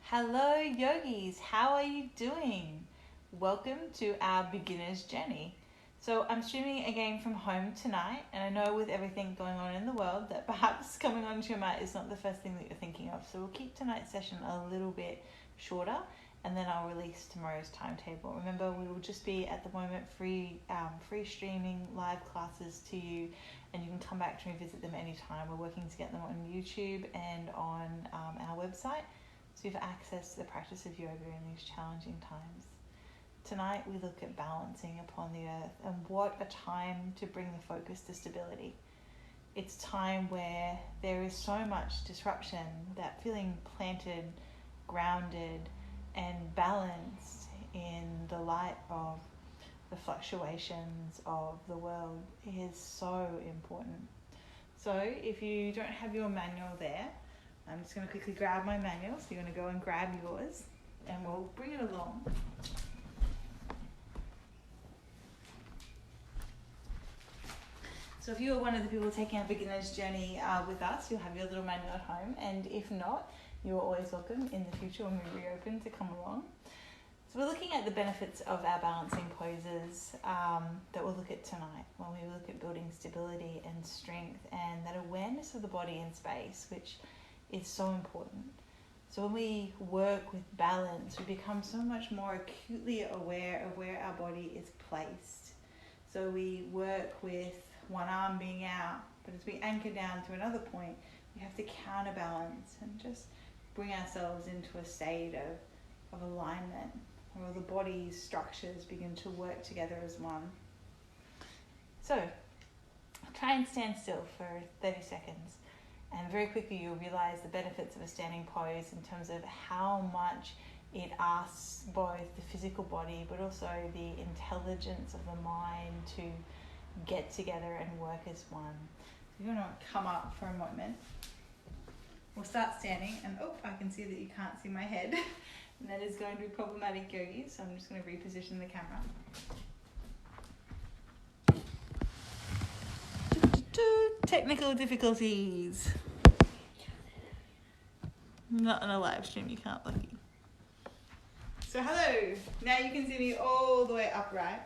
Hello yogis, how are you doing? Welcome to our beginner's journey. So I'm streaming again from home tonight, and I know with everything going on in the world that perhaps coming onto your mat is not the first thing that you're thinking of. So we'll keep tonight's session a little bit shorter, and then I'll release tomorrow's timetable. Remember, we will just be at the moment free streaming live classes to you, and you can come back to revisit them anytime. We're working to get them on YouTube and on our website, so you have access to the practice of yoga in these challenging times. Tonight we look at balancing upon the earth, and what a time to bring the focus to stability. It's time where there is so much disruption that feeling planted, grounded and balanced in the light of the fluctuations of the world is so important. So if you don't have your manual there, I'm just going to quickly grab my manual. So you're going to go and grab yours and we'll bring it along. So if you are one of the people taking our beginner's journey with us, you'll have your little manual at home. And if not, you're always welcome in the future when we reopen to come along. So we're looking at the benefits of our balancing poses that we'll look at tonight when we look at building stability and strength and that awareness of the body in space, which is so important. So when we work with balance, we become so much more acutely aware of where our body is placed. So we work with one arm being out, but as we anchor down to another point, we have to counterbalance and just bring ourselves into a state of alignment, where the body's structures begin to work together as one. So try and stand still for 30 seconds. And very quickly you'll realize the benefits of a standing pose in terms of how much it asks both the physical body but also the intelligence of the mind to get together and work as one. So you're going to come up for a moment. We'll start standing, and I can see that you can't see my head. And that is going to be problematic, yogis, so I'm just going to reposition the camera. Technical difficulties. Not on a live stream, you can't, lucky. So hello, now you can see me all the way upright.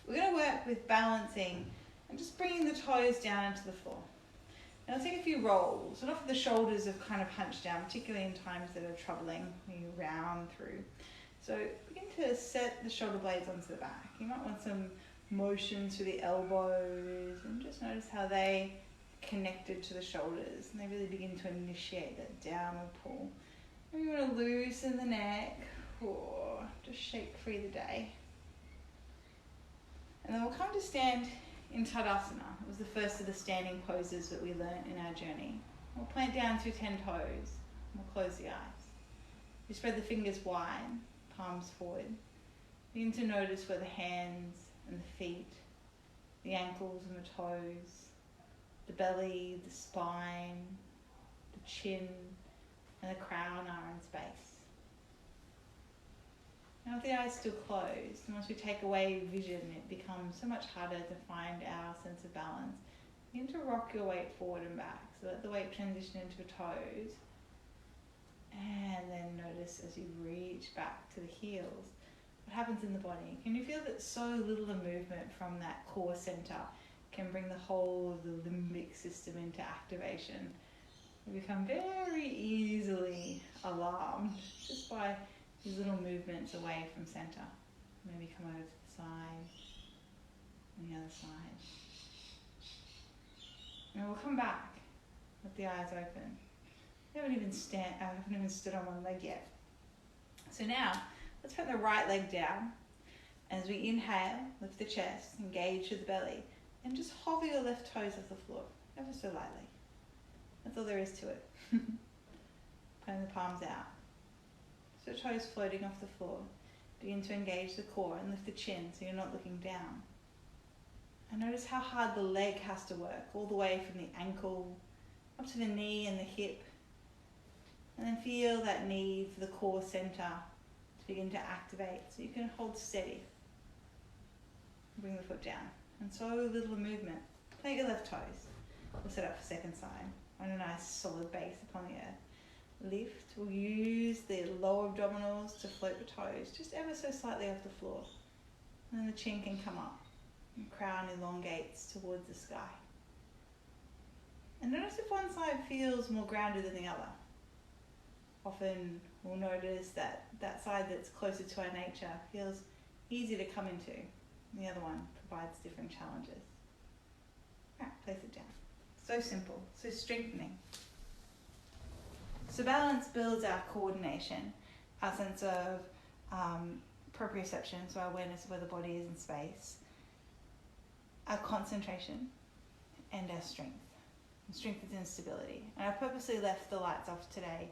We're going to work with balancing and just bringing the toes down into the floor. Now I'll take a few rolls, and often the shoulders have kind of hunched down, particularly in times that are troubling, when you round through. So begin to set the shoulder blades onto the back. You might want some motion through the elbows, and just notice how they connected to the shoulders, and they really begin to initiate that downward pull. Maybe you want to loosen the neck, or just shake free the day. And then we'll come to stand in Tadasana. It was the first of the standing poses that we learnt in our journey. We'll plant down through 10 toes. We'll close the eyes. You spread the fingers wide, palms forward. Begin to notice where the hands and the feet, the ankles and the toes, the belly, the spine, the chin, and the crown are in space. Now with the eyes still closed, and once we take away vision, it becomes so much harder to find our sense of balance. Begin to rock your weight forward and back, so let the weight transition into the toes. And then notice as you reach back to the heels, what happens in the body. Can you feel that so little a movement from that core center can bring the whole of the limbic system into activation? We become very easily alarmed just by these little movements away from center. Maybe come over to the side, and the other side. And we'll come back with the eyes open. I haven't even stood on one leg yet. So now, let's put the right leg down. As we inhale, lift the chest, engage with the belly, and just hover your left toes off the floor, ever so lightly. That's all there is to it. Putting the palms out. So toes floating off the floor. Begin to engage the core and lift the chin so you're not looking down. And notice how hard the leg has to work, all the way from the ankle up to the knee and the hip. And then feel that need for the core center to begin to activate so you can hold steady. Bring the foot down. And so little movement. Plant your left toes. We'll set up for second side on a nice solid base upon the earth. lift. We'll use the lower abdominals to float the toes just ever so slightly off the floor. And then the chin can come up. And crown elongates towards the sky. And notice if one side feels more grounded than the other. Often we'll notice that that side that's closer to our nature feels easy to come into. And the other one provides different challenges. Right, place it down. So simple, so strengthening. So balance builds our coordination, our sense of proprioception, so our awareness of where the body is in space, our concentration, and our strength. And strength is in stability. And I purposely left the lights off today,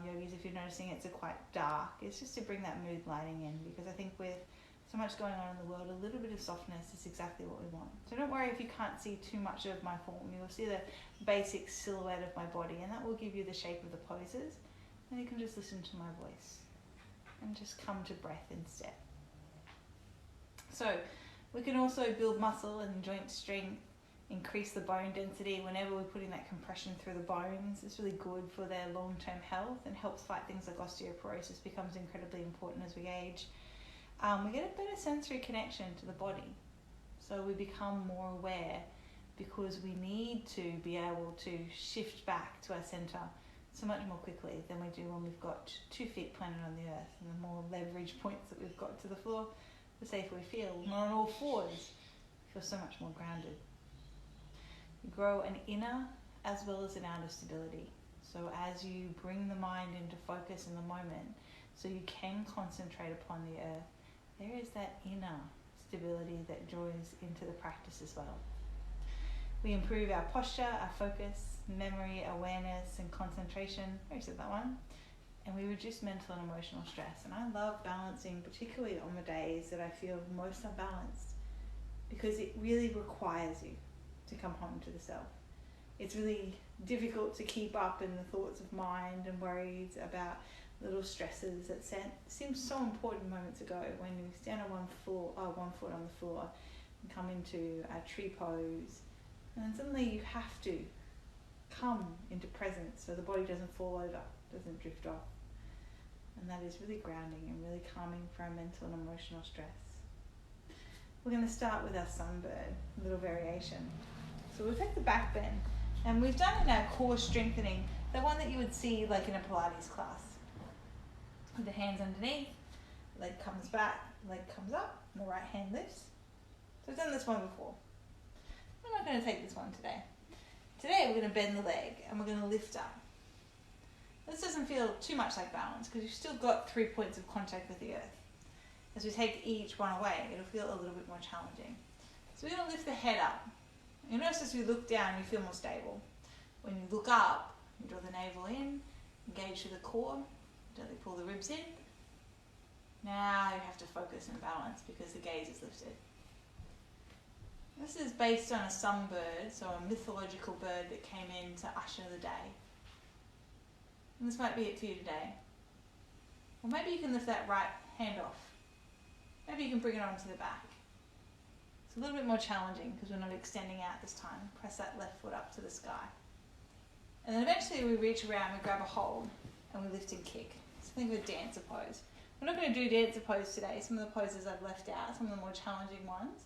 yogis, if you're noticing it's quite dark. It's just to bring that mood lighting in, because I think with so much going on in the world, a little bit of softness is exactly what we want. So don't worry if you can't see too much of my form. You'll see the basic silhouette of my body, and that will give you the shape of the poses. And you can just listen to my voice and just come to breath instead. So we can also build muscle and joint strength, increase the bone density whenever we're putting that compression through the bones. It's really good for their long-term health and helps fight things like osteoporosis, becomes incredibly important as we age. We get a better sensory connection to the body. So we become more aware, because we need to be able to shift back to our centre so much more quickly than we do when we've got 2 feet planted on the earth. And the more leverage points that we've got to the floor, the safer we feel. And on all fours, we feel so much more grounded. You grow an inner as well as an outer stability. So as you bring the mind into focus in the moment, so you can concentrate upon the earth, there is that inner stability that draws into the practice as well. We improve our posture, our focus, memory, awareness, and concentration. I already said that one. And we reduce mental and emotional stress. And I love balancing, particularly on the days that I feel most unbalanced, because it really requires you to come home to the self. It's really difficult to keep up in the thoughts of mind and worries about little stresses that seemed so important moments ago, when you stand on one foot on the floor and come into a tree pose, and then suddenly you have to come into presence so the body doesn't fall over, doesn't drift off. And that is really grounding and really calming for our mental and emotional stress. We're going to start with our sunbird, a little variation. So we'll take the back bend, and we've done in our core strengthening the one that you would see like in a Pilates class. With the hands underneath, leg comes back, leg comes up, and the right hand lifts. So we've done this one before. We're not going to take this one today. Today we're going to bend the leg and we're going to lift up. This doesn't feel too much like balance, because you've still got 3 points of contact with the earth. As we take each one away, it'll feel a little bit more challenging. So we're going to lift the head up. You'll notice as we look down, you feel more stable. When you look up, you draw the navel in, engage through the core, gently pull the ribs in. Now you have to focus and balance, because the gaze is lifted. This is based on a sunbird, so a mythological bird that came in to usher the day. And this might be it for you today. Or maybe you can lift that right hand off. Maybe you can bring it onto the back. It's a little bit more challenging because we're not extending out this time. Press that left foot up to the sky. And then eventually we reach around, we grab a hold, and we lift and kick. So think of a dancer pose. We're not going to do dancer pose today. Some of the poses I've left out, some of the more challenging ones,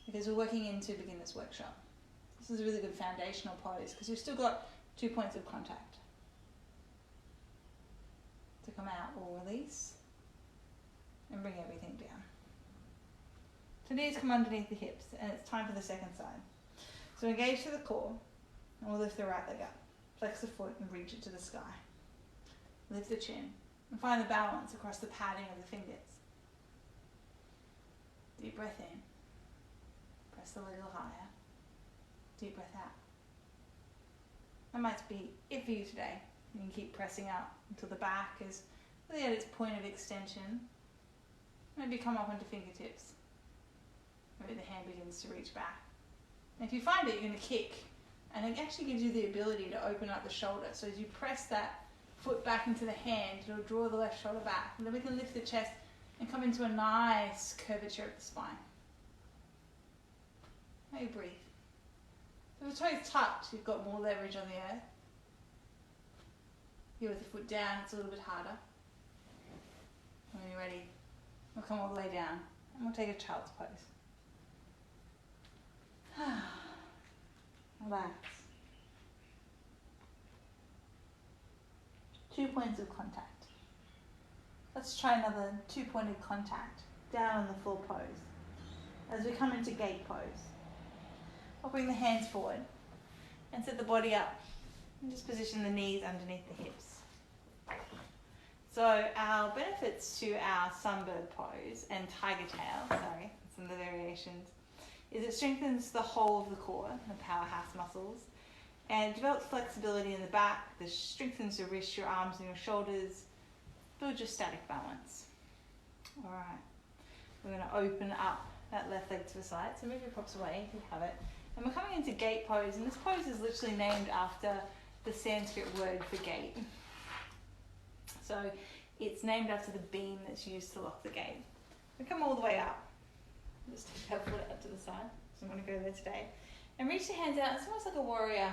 because we're working into beginner's workshop. This is a really good foundational pose because we've still got 2 points of contact. To come out, we'll release and bring everything down. So knees come underneath the hips, and it's time for the second side. So engage to the core, and we'll lift the right leg up. Flex the foot and reach it to the sky. Lift the chin and find the balance across the padding of the fingers. Deep breath in. Press the leg a little higher. Deep breath out. That might be it for you today. You can keep pressing up until the back is really at its point of extension. Maybe come up onto fingertips. Maybe the hand begins to reach back. And if you find it, you're going to kick. And it actually gives you the ability to open up the shoulder. So as you press that foot back into the hand, it'll draw the left shoulder back. And then we can lift the chest and come into a nice curvature of the spine. Now you breathe. If the toes touch, you've got more leverage on the earth. Here with the foot down, it's a little bit harder. When you're ready, we'll come all the way down and we'll take a child's pose. Relax. 2 points of contact. Let's try another 2-pointed contact down on the floor pose. As we come into gate pose, I'll bring the hands forward and set the body up and just position the knees underneath the hips. So our benefits to our sunbird pose and tiger tail, sorry, some of the variations, is it strengthens the whole of the core, the powerhouse muscles, and develops flexibility in the back. This strengthens your wrists, your arms and your shoulders, build your static balance. All right, we're going to open up that left leg to the side, so move your props away if you have it. And we're coming into gate pose, and this pose is literally named after the Sanskrit word for gate. So it's named after the beam that's used to lock the gate. We come all the way up. Just take that foot out to the side, so I'm going to go there today. And reach the hands out. It's almost like a warrior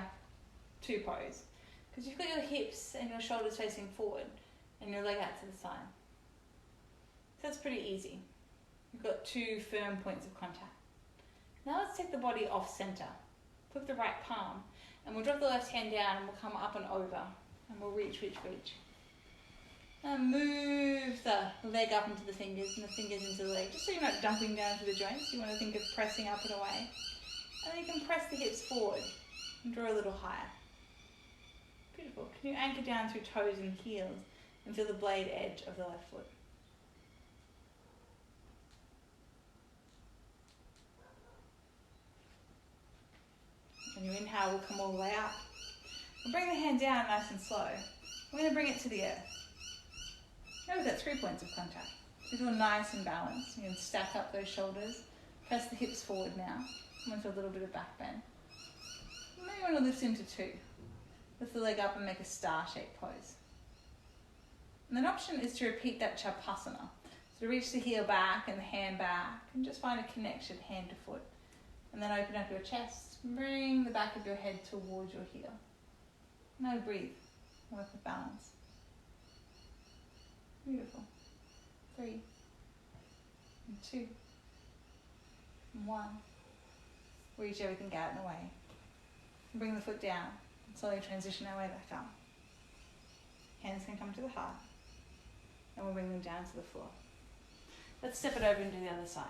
2 pose, because you've got your hips and your shoulders facing forward and your leg out to the side. So that's pretty easy. You've got 2 firm points of contact. Now let's take the body off center. Flip the right palm and we'll drop the left hand down and we'll come up and over and we'll reach. And move the leg up into the fingers and the fingers into the leg, just so you're not dumping down to the joints. You want to think of pressing up and away. And then you can press the hips forward and draw a little higher. Beautiful. Can you anchor down through toes and heels and feel the blade edge of the left foot? When you inhale, we'll come all the way up. We'll bring the hand down nice and slow. We're going to bring it to the earth. Now we've got 3 points of contact. You feel nice and balanced. You can stack up those shoulders. Press the hips forward now. Come into a little bit of back bend. You may want to lift into 2. Lift the leg up and make a star-shaped pose. And an option is to repeat that Chapasana. So reach the heel back and the hand back and just find a connection hand to foot. And then open up your chest and bring the back of your head towards your heel. Now breathe. Work with balance. Beautiful. 3, and 2, and 1. Reach everything out and away. And bring the foot down and slowly transition our way back up. Hands can come to the heart. And we'll bring them down to the floor. Let's step it over and do the other side.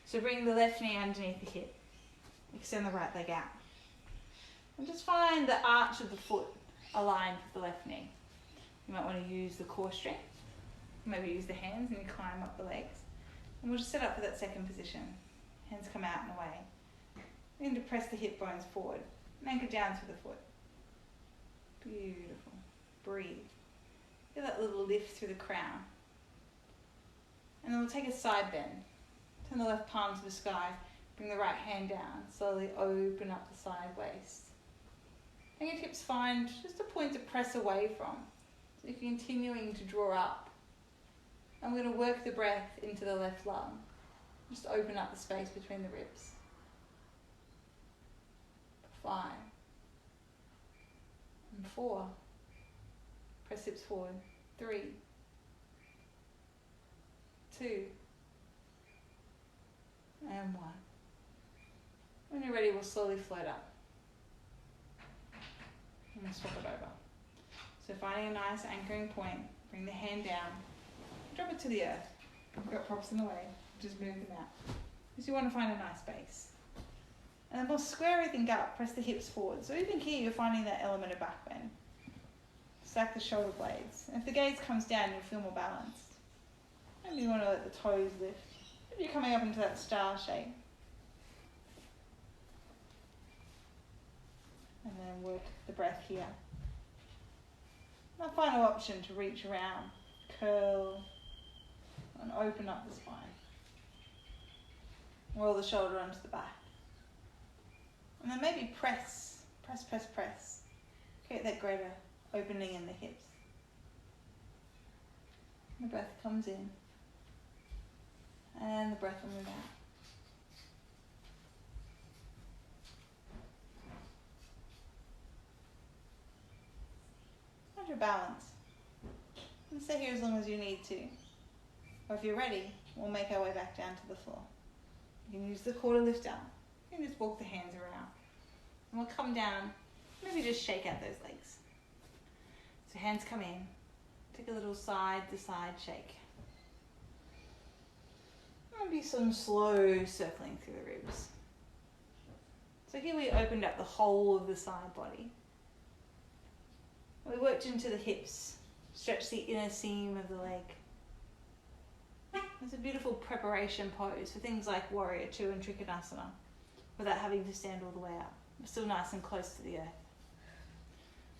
So bring the left knee underneath the hip. Extend the right leg out. And just find the arch of the foot aligned with the left knee. You might want to use the core strength. Maybe use the hands and you climb up the legs. And we'll just set up for that second position. Hands come out and away. We're going to press the hip bones forward and anchor down through the foot. Beautiful. Breathe. Feel that little lift through the crown. And then we'll take a side bend. Turn the left palm to the sky. Bring the right hand down. Slowly open up the side waist. Fingertips find just a point to press away from. So you're continuing to draw up. I'm going to work the breath into the left lung. Just open up the space between the ribs. 5 and 4. Press hips forward. 3, 2, and 1. When you're ready, we'll slowly float up. And we'll swap it over. So finding a nice anchoring point, bring the hand down, drop it to the earth. We've got props in the way, just move them out. Because you want to find a nice base. And then we'll square everything up, press the hips forward. So even here, you're finding that element of back bend. Stack the shoulder blades. And if the gaze comes down, you'll feel more balanced. Maybe you want to let the toes lift. Maybe you're coming up into that star shape. And then work the breath here. Our final option to reach around, curl, and open up the spine. Roll the shoulder onto the back. And then maybe press. Create that greater opening in the hips. The breath comes in. And the breath will move out. your balance. And stay here as long as you need to. Or if you're ready, we'll make our way back down to the floor. You can use the core to lift up. You can just walk the hands around. And we'll come down, maybe just shake out those legs. So hands come in, take a little side to side shake. Maybe some slow circling through the ribs. So here we opened up the whole of the side body. We worked into the hips, stretch the inner seam of the leg. It's a beautiful preparation pose for things like Warrior 2 and Trikonasana without having to stand all the way up. We're still nice and close to the earth.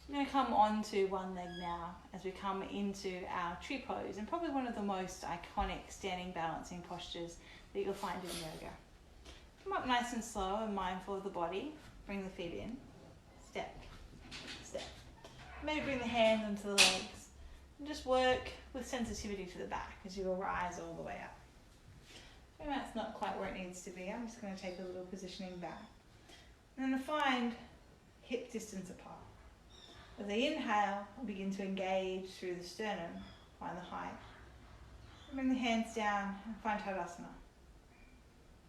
We're going to come onto one leg now as we come into our tree pose, and probably one of the most iconic standing balancing postures that you'll find in yoga. Come up nice and slow and mindful of the body. Bring the feet in. Step, step. Maybe bring the hands onto the legs. And just work with sensitivity to the back as you rise all the way up. Maybe that's not quite where it needs to be. I'm just going to take a little positioning back. And then find hip distance apart. As I inhale, I'll begin to engage through the sternum, find the height. Bring the hands down and find Tadasana.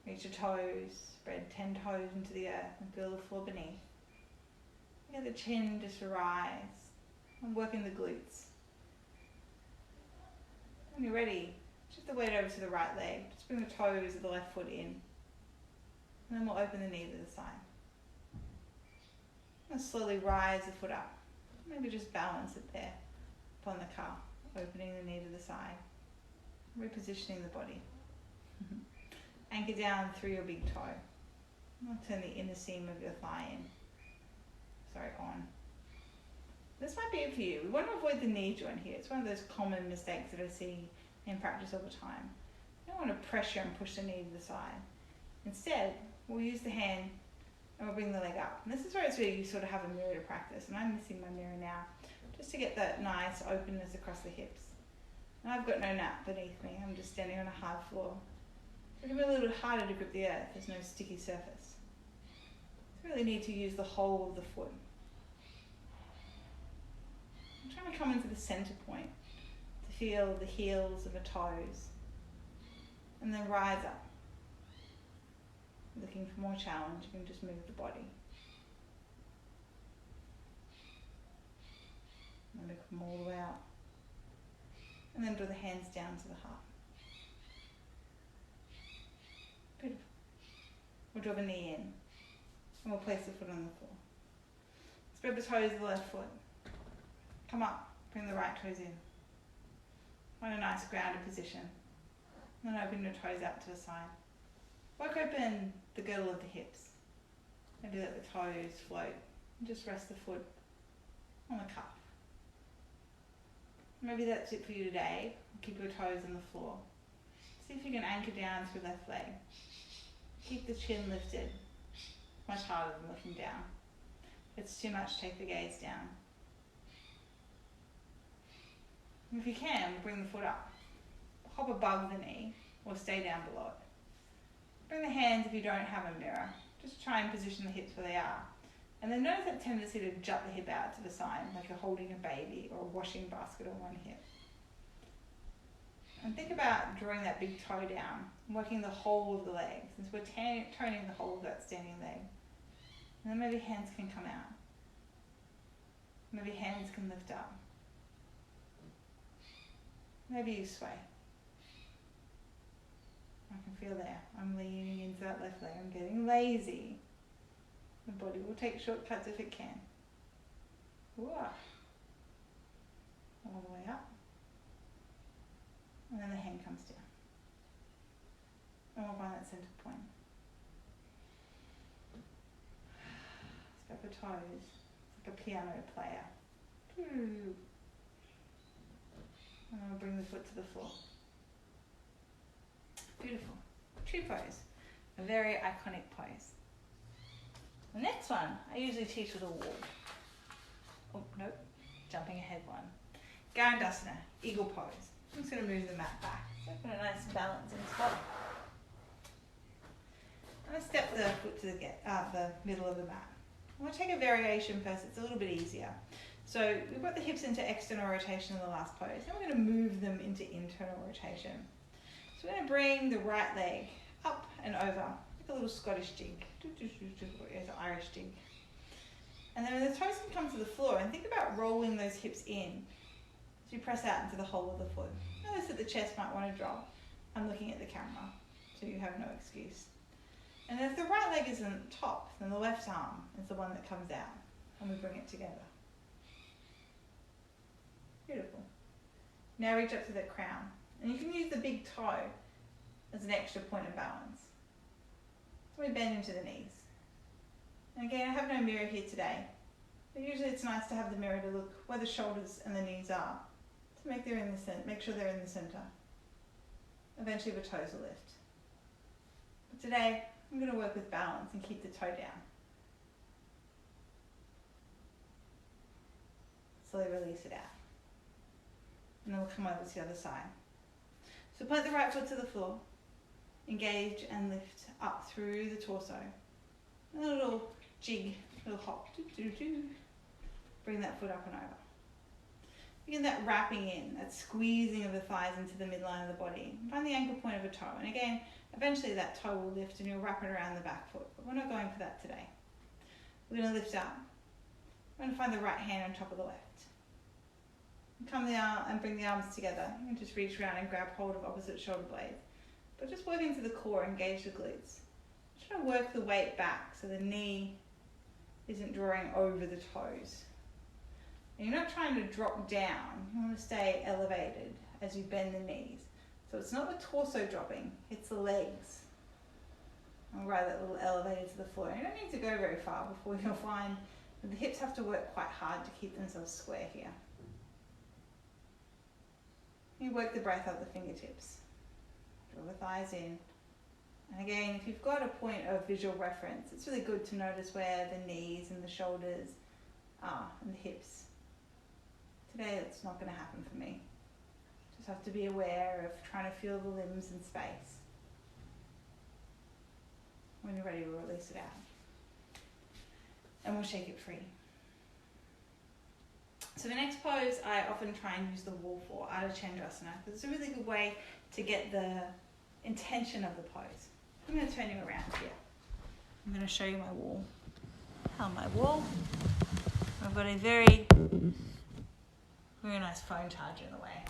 Reach your toes, spread 10 toes into the earth and feel the floor beneath. Get the chin just rise and working the glutes. When you're ready, shift the weight over to the right leg. Just bring the toes of the left foot in. And then we'll open the knee to the side. And slowly rise the foot up. Maybe just balance it there upon the calf, opening the knee to the side, repositioning the body. Anchor down through your big toe. I'll turn the inner seam of your thigh on. This might be it for you. We want to avoid the knee joint here. It's one of those common mistakes that I see in practice all the time. You don't want to pressure and push the knee to the side. Instead, we'll use the hand and we'll bring the leg up. And this is where it's really you sort of have a mirror to practice. And I'm missing my mirror now, just to get that nice openness across the hips. And I've got no mat beneath me. I'm just standing on a hard floor. So it can be a little bit harder to grip the earth. There's no sticky surface. So really need to use the whole of the foot. I'm trying to come into the center point to feel the heels of the toes. And then rise up. Looking for more challenge, you can just move the body. Maybe come all the way out. And then draw the hands down to the heart. Beautiful. We'll draw the knee in. And we'll place the foot on the floor. Spread the toes of the left foot. Come up, bring the right toes in. Find a nice grounded position. And then open your toes out to the side. Work open the girdle of the hips. Maybe let the toes float. And just rest the foot on the cuff. Maybe that's it for you today. Keep your toes on the floor. See if you can anchor down through left leg. Keep the chin lifted. Much harder than looking down. If it's too much, take the gaze down. And if you can, bring the foot up. Hop above the knee or stay down below it. Bring the hands if you don't have a mirror. Just try and position the hips where they are. And then notice that tendency to jut the hip out to the side, like you're holding a baby or a washing basket on one hip. And think about drawing that big toe down, working the whole of the leg, since we're toning the whole of that standing leg. And then maybe hands can come out. Maybe hands can lift up. Maybe you sway. I can feel there. I'm leaning into that left leg. I'm getting lazy. The body will take shortcuts if it can. Ooh. All the way up. And then the hand comes down. And we'll find that center point. Step the toes. It's like a piano player. And then we'll bring the foot to the floor. Beautiful. Tree pose. A very iconic pose. The next one, I usually teach with a wall. Oh, nope. Jumping ahead one. Garandasana, eagle pose. I'm just going to move the mat back. So I've got a nice balancing spot. I'm going to step the foot to the middle of the mat. I'm going to take a variation first. It's a little bit easier. So we've got the hips into external rotation in the last pose. Now we're going to move them into internal rotation. So we're going to bring the right leg up and over, like a little Scottish jig, it's an Irish jig. And then when the toes can come to the floor, and think about rolling those hips in as you press out into the hole of the foot. Notice that the chest might want to drop. I'm looking at the camera, so you have no excuse. And if the right leg isn't top, then the left arm is the one that comes out, and we bring it together. Beautiful. Now reach up to the crown, and you can use the big toe as an extra point of balance. So we bend into the knees. And again, I have no mirror here today, but usually it's nice to have the mirror to look where the shoulders and the knees are, to make sure they're in the center. Eventually the toes will lift. But today, I'm going to work with balance and keep the toe down. Slowly release it out. And then we'll come over to the other side. So point the right foot to the floor, engage and lift up through the torso. A little jig, little hop. Bring that foot up and over. Begin that wrapping in, that squeezing of the thighs into the midline of the body. Find the ankle point of a toe. And again, eventually that toe will lift and you'll wrap it around the back foot. But we're not going for that today. We're going to lift up. We're going to find the right hand on top of the left. Come down and bring the arms together. You can just reach around and grab hold of opposite shoulder blades. But just working to the core, engage the glutes. Try to work the weight back so the knee isn't drawing over the toes. And you're not trying to drop down. You want to stay elevated as you bend the knees. So it's not the torso dropping, it's the legs. I'll ride that little elevator to the floor. You don't need to go very far before you'll find that the hips have to work quite hard to keep themselves square here. You work the breath up the fingertips. Draw the thighs in. And again, if you've got a point of visual reference, it's really good to notice where the knees and the shoulders are and the hips. Today, it's not going to happen for me. Just have to be aware of trying to feel the limbs in space. When you're ready, we'll release it out. And we'll shake it free. So the next pose, I often try and use the wall for, Ardha Chandrasana, because it's a really good way to get the intention of the pose. I'm going to turn you around here. I'm going to show you my wall. My wall. I've got a very nice phone charger in the way.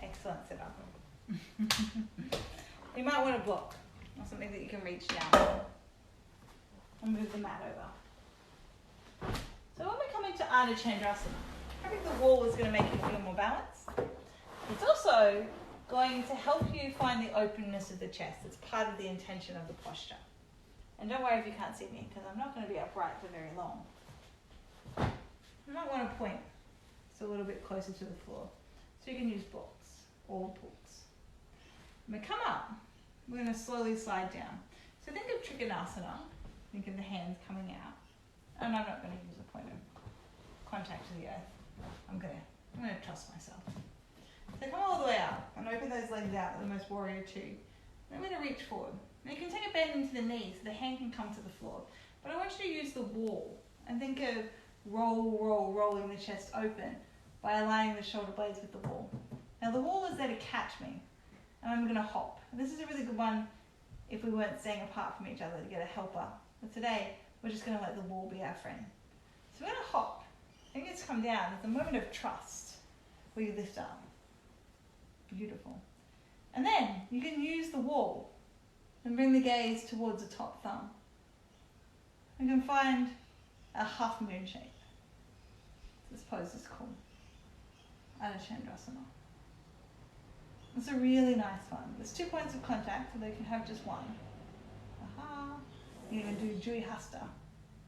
Excellent setup. You might want a block or something that you can reach down and move the mat over. So when we come into Ardha Chandrasana, I think the wall is going to make you feel more balanced. It's also going to help you find the openness of the chest. It's part of the intention of the posture. And don't worry if you can't see me, because I'm not going to be upright for very long. You might want to point so a little bit closer to the floor. So you can use blocks or pulls. When we come up, we're going to slowly slide down. So think of Trikonasana. Think of the hands coming out. And I'm not going to use a point of contact to the earth. I'm going to trust myself. So come all the way up and open those legs out at the most warrior two. Then we're going to reach forward. Now you can take a bend into the knee so the hand can come to the floor. But I want you to use the wall and think of rolling the chest open by aligning the shoulder blades with the wall. Now the wall is there to catch me, and I'm going to hop. And this is a really good one if we weren't staying apart from each other to get a helper. But today, we're just going to let the wall be our friend. So we're going to hop. I think it's come down. It's a moment of trust where you lift up. Beautiful. And then you can use the wall and bring the gaze towards the top thumb. You can find a half moon shape. This pose is called Ardha Chandrasana. It's a really nice one. There's 2 points of contact, so they can have just one. Aha. You can do Jui Hasta.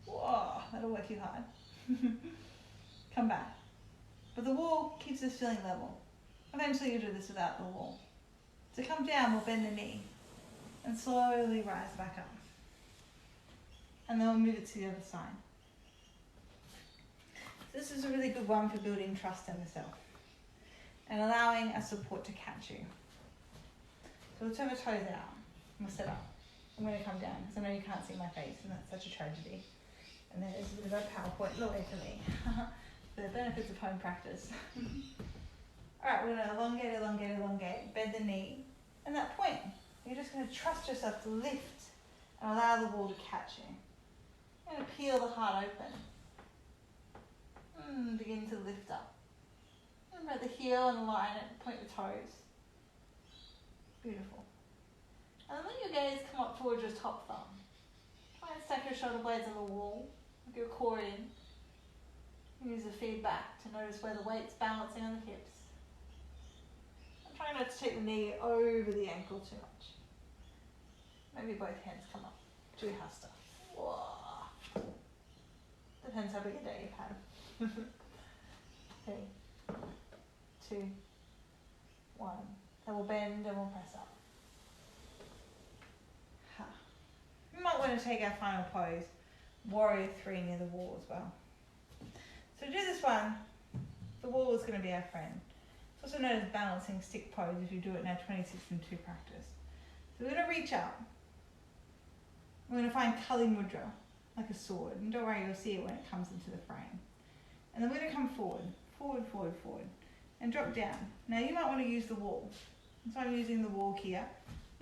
Whoa, that'll work you hard. Come back. But the wall keeps us feeling level. Eventually you do this without the wall. So come down, we'll bend the knee and slowly rise back up. And then we'll move it to the other side. This is a really good one for building trust in the self and allowing a support to catch you. So we'll turn the toes out and we'll sit up. I'm going to come down because I know you can't see my face and that's such a tragedy. And there is a bit of a PowerPoint in the way for me. the benefits of home practice. Alright, we're going to elongate, elongate, elongate, bend the knee. And that point, you're just going to trust yourself to lift and allow the wall to catch you. You're going to peel the heart open. Begin to lift up. Remember the heel and line it, point the toes. Beautiful. And let your gaze come up towards your top thumb. Try and stack your shoulder blades on the wall, with your core in. Use the feedback to notice where the weight's balancing on the hips. And try not to take the knee over the ankle too much. Maybe both hands come up. Do hasta. Whoa. Depends how big a day you've had. 3, 2, 1. Then we'll bend and we'll press up. We might want to take our final pose, Warrior 3 near the wall as well. So to do this one, the wall is going to be our friend. It's also known as balancing stick pose if you do it in our 26 and 2 practice. So we're going to reach up. We're going to find Kali Mudra, like a sword. And don't worry, you'll see it when it comes into the frame. And then we're going to come forward, forward, forward, forward, and drop down. Now you might want to use the wall. So I'm using the wall here.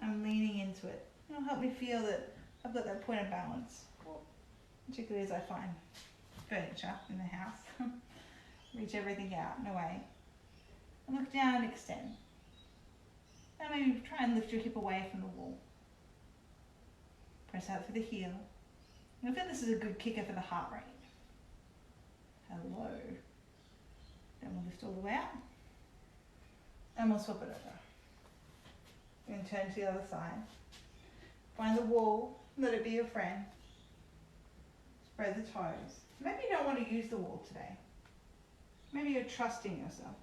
I'm leaning into it. It'll help me feel that I've got that point of balance, particularly as I find furniture in the house. Reach everything out and away. And look down and extend. Now maybe try and lift your hip away from the wall. Press out through the heel. And I feel this is a good kicker for the heart rate. Hello. Then we'll lift all the way out. And we'll swap it over. We're going to turn to the other side. Find the wall. Let it be your friend. Spread the toes. Maybe you don't want to use the wall today. Maybe you're trusting yourself.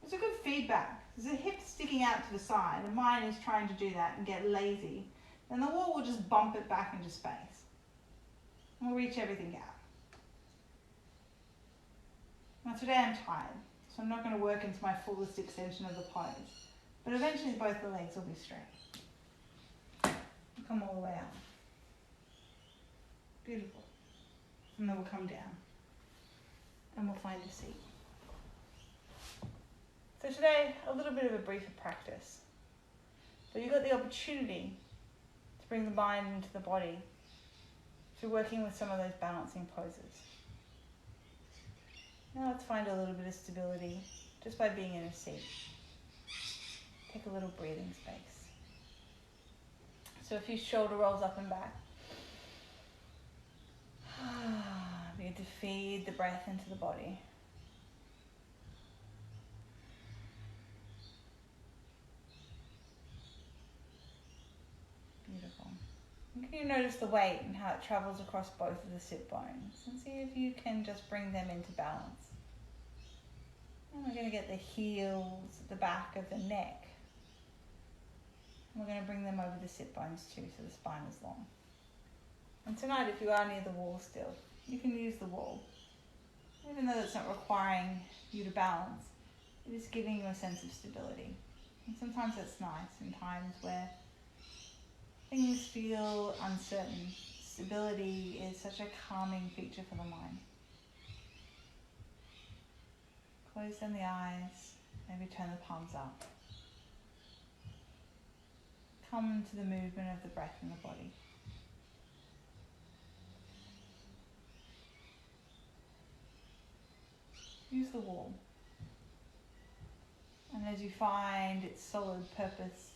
It's a good feedback. There's a hip sticking out to the side and mine is trying to do that and get lazy. Then the wall will just bump it back into space. And we'll reach everything out. Now today I'm tired, so I'm not going to work into my fullest extension of the pose. But eventually both the legs will be straight. Come all the way out. Beautiful. And then we'll come down. And we'll find a seat. So today, a little bit of a briefer practice. But you've got the opportunity to bring the mind into the body through working with some of those balancing poses. Now let's find a little bit of stability just by being in a seat. Take a little breathing space. So a few shoulder rolls up and back. Begin to feed the breath into the body. Beautiful. And can you notice the weight and how it travels across both of the sit bones? And see if you can just bring them into balance. And we're going to get the heels at the back of the neck. We're going to bring them over the sit bones too, so the spine is long. And tonight, if you are near the wall still, you can use the wall. Even though it's not requiring you to balance, it is giving you a sense of stability. And sometimes that's nice in times where things feel uncertain. Stability is such a calming feature for the mind. Close down the eyes, maybe turn the palms up. Come to the movement of the breath in the body. Use the wall. And as you find its solid purpose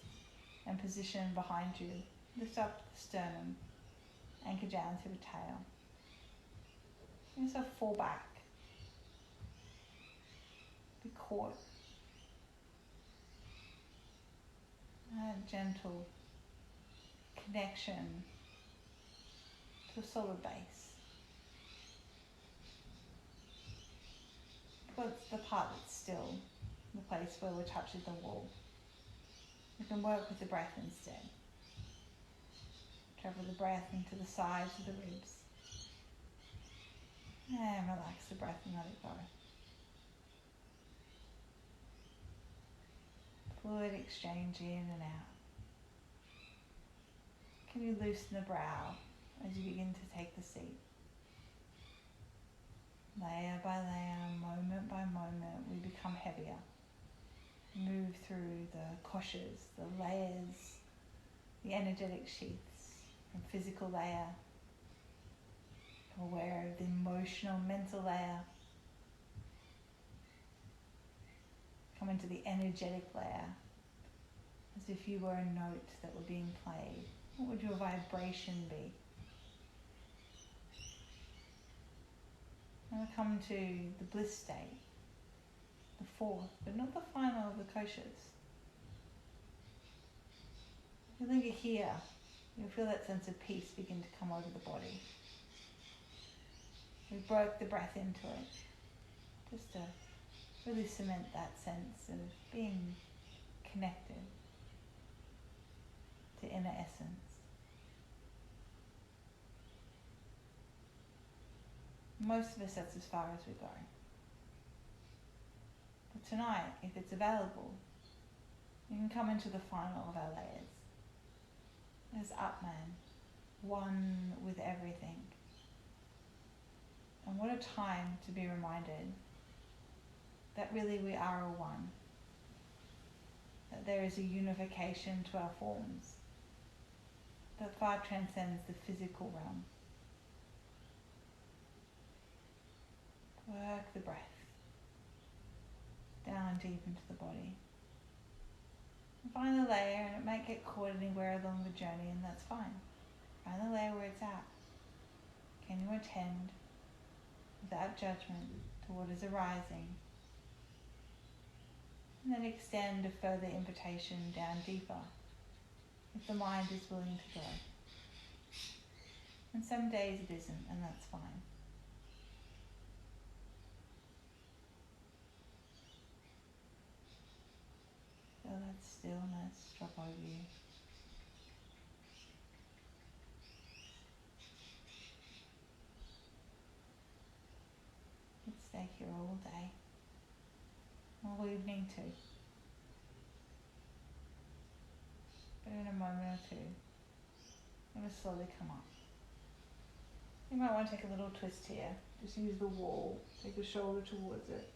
and position behind you, lift up the sternum, anchor down through the tail. Let yourself fall back. Be caught. A gentle connection to a solid base. What's the part that's still, the place where we're touching the wall? We can work with the breath instead. Travel the breath into the sides of the ribs. And relax the breath and let it go. Fluid exchange in and out. Can you loosen the brow as you begin to take the seat? Layer by layer, moment by moment, we become heavier. Move through the koshas, the layers, the energetic sheaths, from physical layer, aware of the emotional, mental layer. Come into the energetic layer, as if you were a note that were being played. What would your vibration be? And we come to the bliss state, the fourth, but not the final of the koshas. If you linger here, you'll feel that sense of peace begin to come over the body. We broke the breath into it, just to really cement that sense of being connected to inner essence. Most of us, that's as far as we go. But tonight, if it's available, you can come into the final of our layers. As Atman, one with everything. And what a time to be reminded that really we are a one. That there is a unification to our forms that far transcends the physical realm. Work the breath down deep into the body. And find the layer, and it might get caught anywhere along the journey, and that's fine. Find the layer where it's at. Can you attend without judgment to what is arising? And then extend a further invitation down deeper, if the mind is willing to go. And some days it isn't, and that's fine. Feel that stillness drop over you. You could stay here all day, all evening too. But in a moment or two, it will slowly come up. You might want to take a little twist here. Just use the wall, take your shoulder towards it.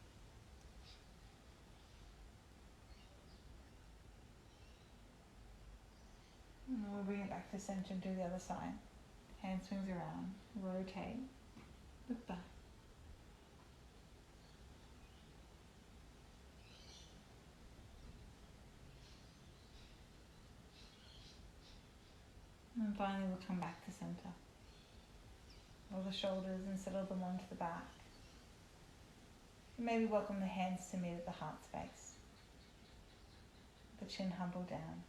And then we'll bring it back to center and do the other side. Hand swings around, rotate, look back. And finally we'll come back to center. Roll the shoulders and settle them onto the back. And maybe welcome the hands to meet at the heart space. The chin humble down.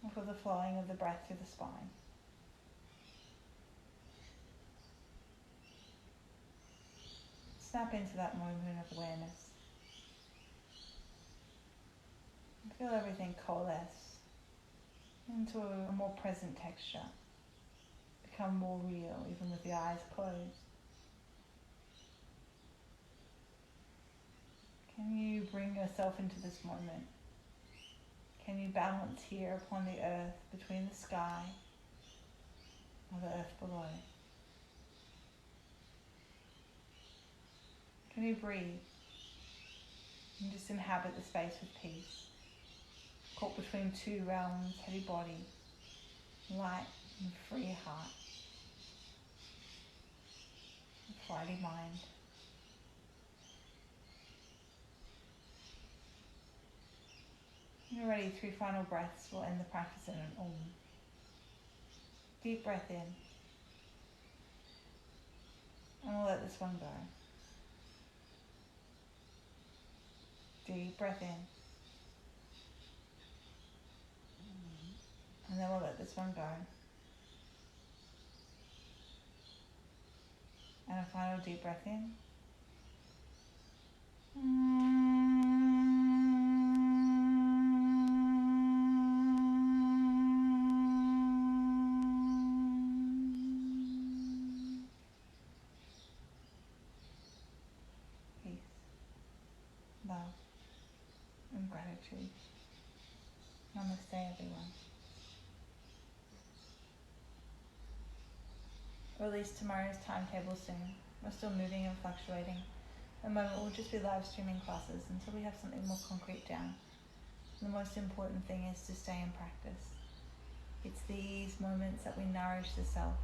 And feel the flowing of the breath through the spine. Snap into that moment of awareness. And feel everything coalesce into a more present texture. Become more real, even with the eyes closed. Can you bring yourself into this moment? Can you balance here upon the earth, between the sky or the earth below? Can you breathe and just inhabit the space with peace? Caught between two realms, heavy body, light and free heart, a flighty mind. When you're ready, 3 final breaths will end the practice in an Om. Deep breath in. And we'll let this one go. Deep breath in. And then we'll let this one go. And a final deep breath in. Peace, love, and gratitude. Namaste, everyone. Release tomorrow's timetable soon. We're still moving and fluctuating. At the moment we'll just be live streaming classes until we have something more concrete down. The most important thing is to stay in practice. It's these moments that we nourish the self,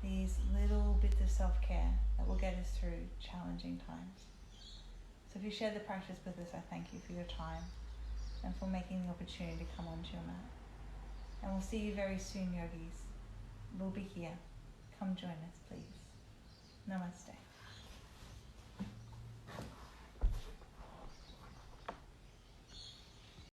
these little bits of self-care that will get us through challenging times. So if you share the practice with us, I thank you for your time and for making the opportunity to come onto your mat. And we'll see you very soon, yogis. We'll be here. Come join us, please. Namaste.